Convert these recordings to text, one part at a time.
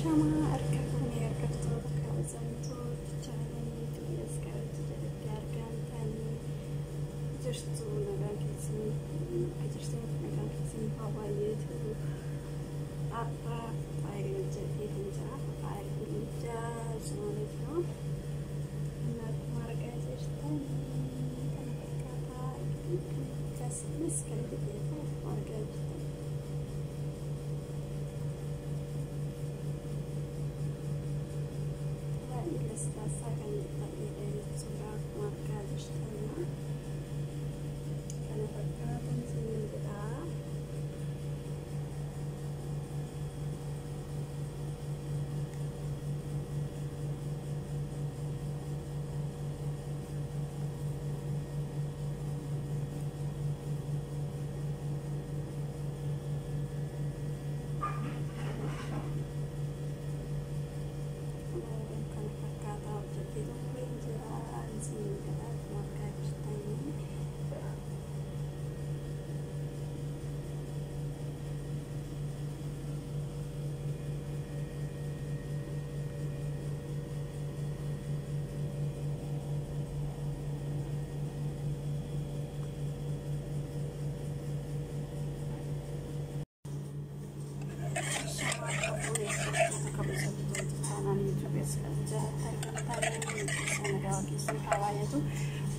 Ashama arkakuni arkakto kabzanto chani tu yaskarat jargan tani jirtu nagakisin ajirsin nagakisin hawaye tu apa air jadi hinja air hinja semua itu nak marga jirtan kana kata kasih sekali begitu marga jirtan Rasakan tadi dari surah marga jirtan kana kata sini kita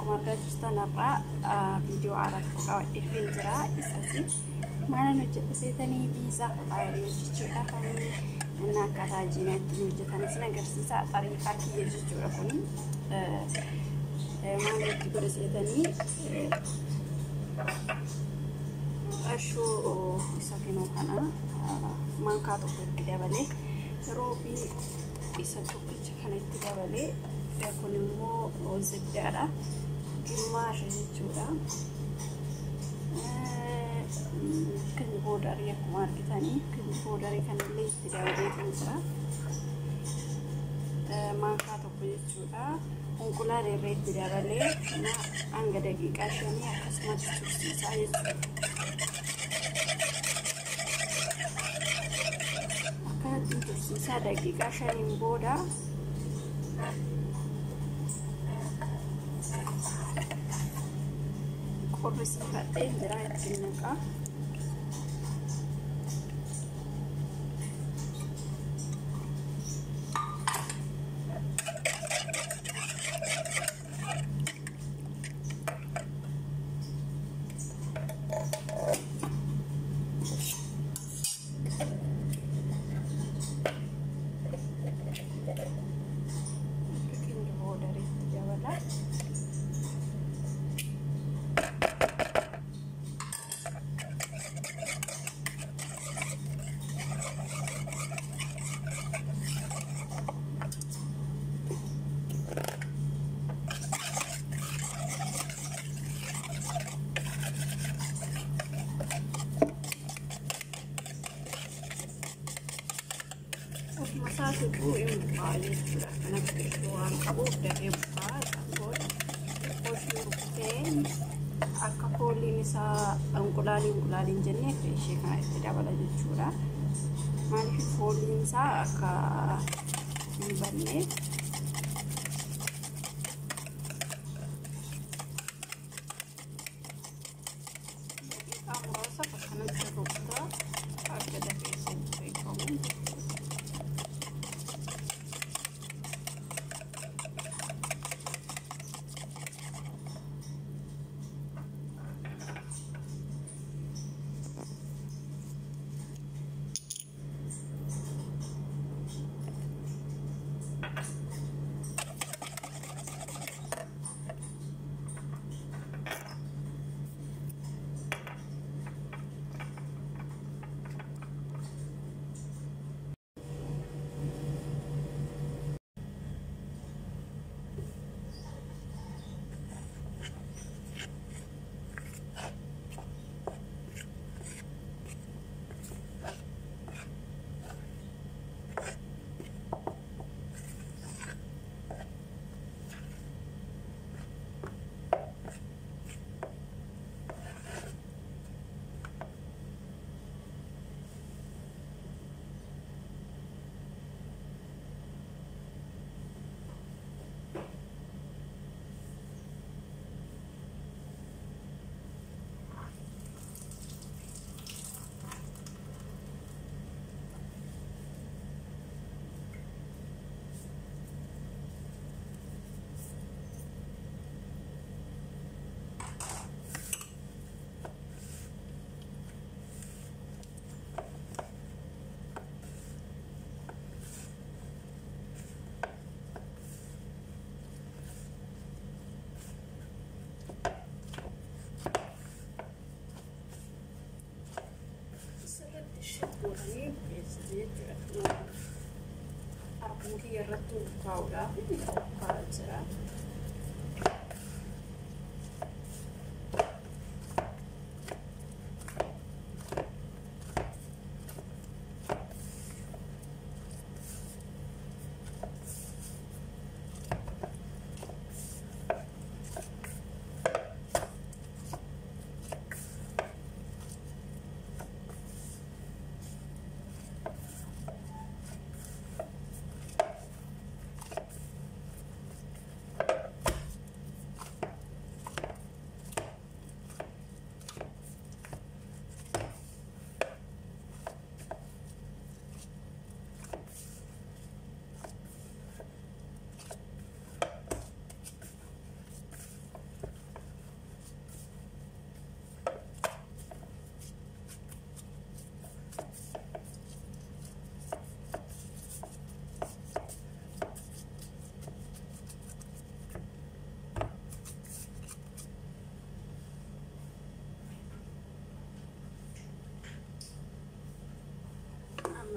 marga jirtan apa video arat kau jira isasi mana nujat setani bisa air cuci kami nak kata jinak nujat kami senang kerja tarikh kaki cuci kuni mana juga setani ashu isakino kana mangka tu tidak balik robi isa tu kana tidak balik kunimo ozidara Gimar juga, kenapa dari yang kemar kita ni, kenapa dari kan leh tidak ada juga, mangka tu juga, ungkulah rere tidak ada, na angga dagi kasihnya kasmat cuci saya, maka itu sisa dagi kasih imboda. Korus pakai jerat jenaka. Masa itu yang buka sudah kena keluar kabut dari buka kabut koshurukten akapoli nisa ungkulali jenis fisik kan tidak boleh dicura mari foli nisa aka banyak kamu rasa pasangan terbuka ada dari sini kamu kaa'uudhaaf qophaa'aa jira.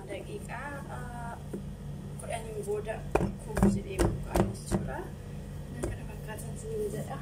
Daqiiqaa 10 booda akkuma jedhee buqqaan jechuudha. Kana fakkaatan isiniin jedha.